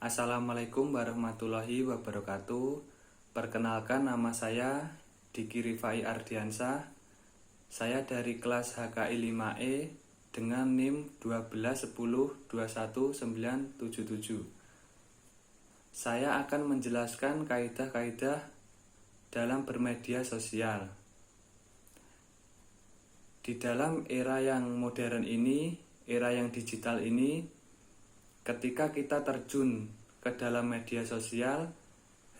Assalamualaikum warahmatullahi wabarakatuh. Perkenalkan, nama saya Diki Rifai Ardiansah. Saya dari kelas HKI 5E dengan NIM 121021977. Saya akan menjelaskan kaidah-kaidah dalam bermedia sosial. Di dalam era yang modern ini, era yang digital ini, ketika kita terjun ke dalam media sosial,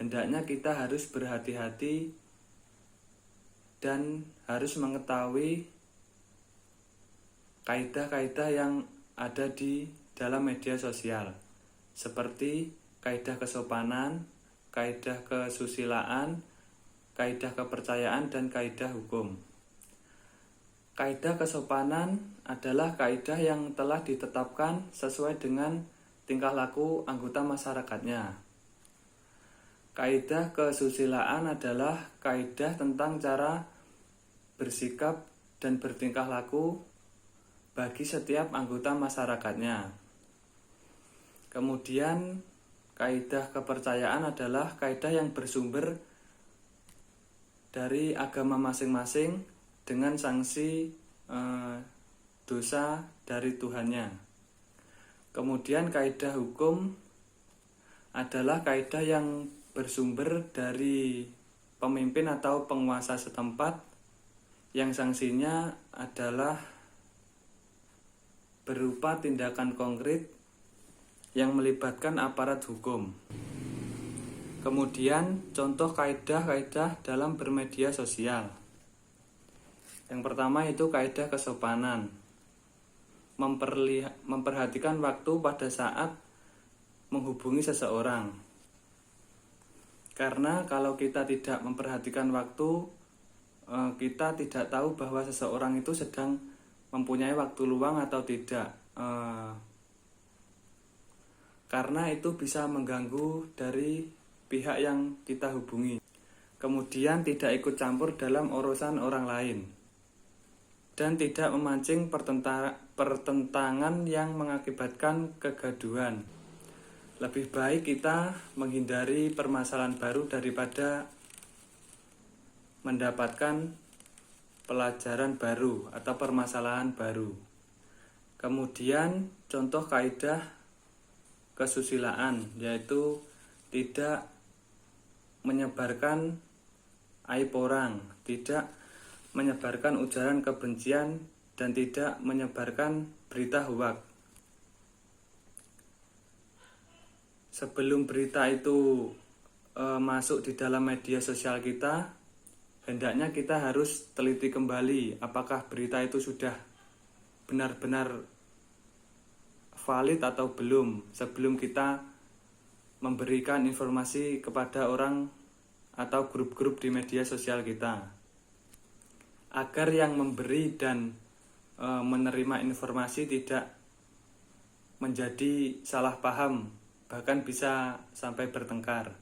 hendaknya kita harus berhati-hati dan harus mengetahui kaidah-kaidah yang ada di dalam media sosial, seperti kaidah kesopanan, kaidah kesusilaan, kaidah kepercayaan, dan kaidah hukum. Kaidah kesopanan adalah kaidah yang telah ditetapkan sesuai dengan tingkah laku anggota masyarakatnya. Kaidah kesusilaan adalah kaidah tentang cara bersikap dan bertingkah laku bagi setiap anggota masyarakatnya. Kemudian kaidah kepercayaan adalah kaidah yang bersumber dari agama masing-masing dengan sanksi dosa dari Tuhannya. Kemudian kaidah hukum adalah kaidah yang bersumber dari pemimpin atau penguasa setempat yang sanksinya adalah berupa tindakan konkret yang melibatkan aparat hukum. Kemudian contoh kaidah-kaidah dalam bermedia sosial. Yang pertama itu kaidah kesopanan. Memperhatikan waktu pada saat menghubungi seseorang. Karena kalau kita tidak memperhatikan waktu, kita tidak tahu bahwa seseorang itu sedang mempunyai waktu luang atau tidak. Karena itu bisa mengganggu dari pihak yang kita hubungi. Kemudian tidak ikut campur dalam urusan orang lain. Dan tidak memancing pertentangan yang mengakibatkan kegaduhan. Lebih baik kita menghindari permasalahan baru daripada mendapatkan pelajaran baru atau permasalahan baru. Kemudian contoh kaidah kesusilaan, yaitu tidak menyebarkan aib orang, tidak menyebarkan ujaran kebencian, dan tidak menyebarkan berita hoaks. Sebelum berita itu masuk di dalam media sosial kita, hendaknya kita harus teliti kembali apakah berita itu sudah benar-benar valid atau belum sebelum kita memberikan informasi kepada orang atau grup-grup di media sosial kita. Agar yang memberi dan menerima informasi tidak menjadi salah paham, bahkan bisa sampai bertengkar.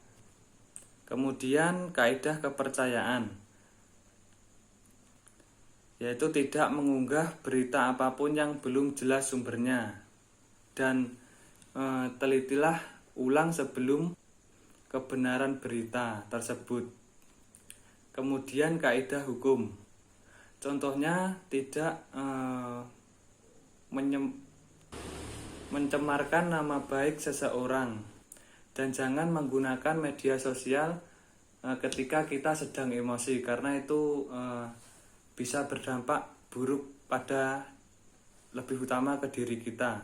Kemudian kaidah kepercayaan, yaitu tidak mengunggah berita apapun yang belum jelas sumbernya, dan telitilah ulang sebelum kebenaran berita tersebut. Kemudian kaidah hukum, contohnya tidak mencemarkan nama baik seseorang, dan jangan menggunakan media sosial ketika kita sedang emosi, karena itu bisa berdampak buruk pada lebih utama ke diri kita.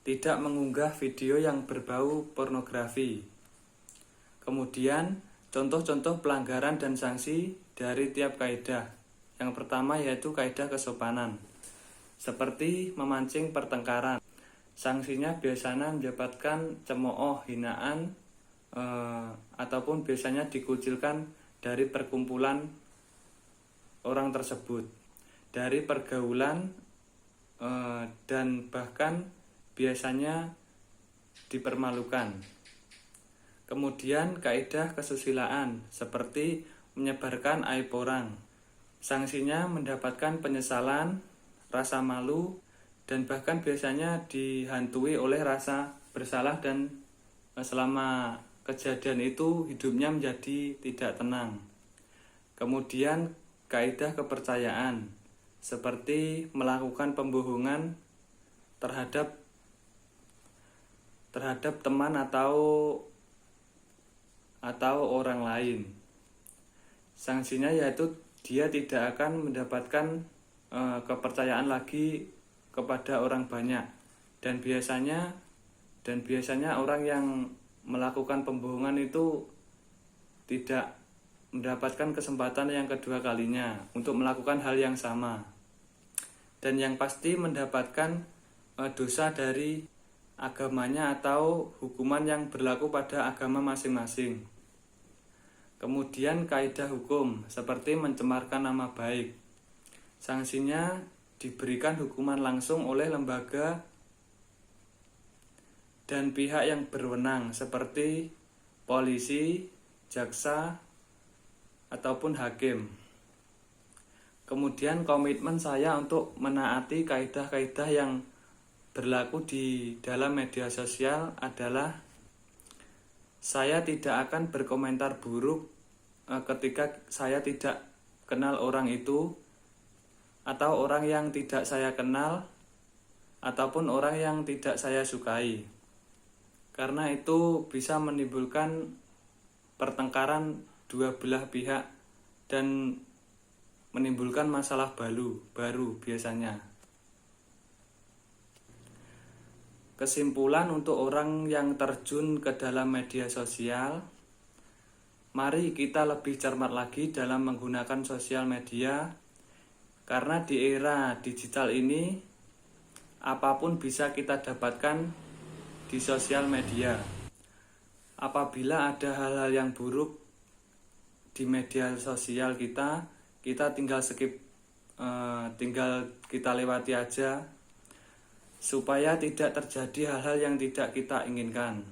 Tidak mengunggah video yang berbau pornografi. Kemudian contoh-contoh pelanggaran dan sanksi dari tiap kaidah. Yang pertama yaitu kaidah kesopanan, seperti memancing pertengkaran. Sanksinya biasanya mendapatkan cemooh, hinaan, ataupun biasanya dikucilkan dari perkumpulan orang tersebut, dari pergaulan, dan bahkan biasanya dipermalukan. Kemudian kaidah kesusilaan, seperti menyebarkan aib orang. Sanksinya mendapatkan penyesalan, rasa malu, dan bahkan biasanya dihantui oleh rasa bersalah dan selama kejadian itu hidupnya menjadi tidak tenang. Kemudian kaidah kepercayaan seperti melakukan pembohongan terhadap teman atau orang lain. Sanksinya yaitu dia tidak akan mendapatkan kepercayaan lagi kepada orang banyak, dan biasanya orang yang melakukan pembohongan itu tidak mendapatkan kesempatan yang kedua kalinya untuk melakukan hal yang sama, dan yang pasti mendapatkan dosa dari agamanya atau hukuman yang berlaku pada agama masing-masing. Kemudian kaidah hukum seperti mencemarkan nama baik. Sanksinya diberikan hukuman langsung oleh lembaga dan pihak yang berwenang seperti polisi, jaksa, ataupun hakim. Kemudian komitmen saya untuk menaati kaidah-kaidah yang berlaku di dalam media sosial adalah saya tidak akan berkomentar buruk ketika saya tidak kenal orang itu, atau orang yang tidak saya kenal, ataupun orang yang tidak saya sukai. Karena itu bisa menimbulkan pertengkaran dua belah pihak dan menimbulkan masalah baru biasanya. Kesimpulan untuk orang yang terjun ke dalam media sosial, mari kita lebih cermat lagi dalam menggunakan sosial media, karena di era digital ini apapun bisa kita dapatkan di sosial media. Apabila ada hal-hal yang buruk di media sosial kita tinggal skip, tinggal kita lewati aja, supaya tidak terjadi hal-hal yang tidak kita inginkan.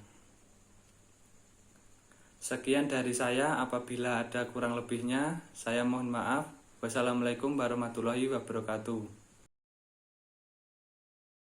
Sekian dari saya, apabila ada kurang lebihnya saya mohon maaf. Wassalamualaikum warahmatullahi wabarakatuh.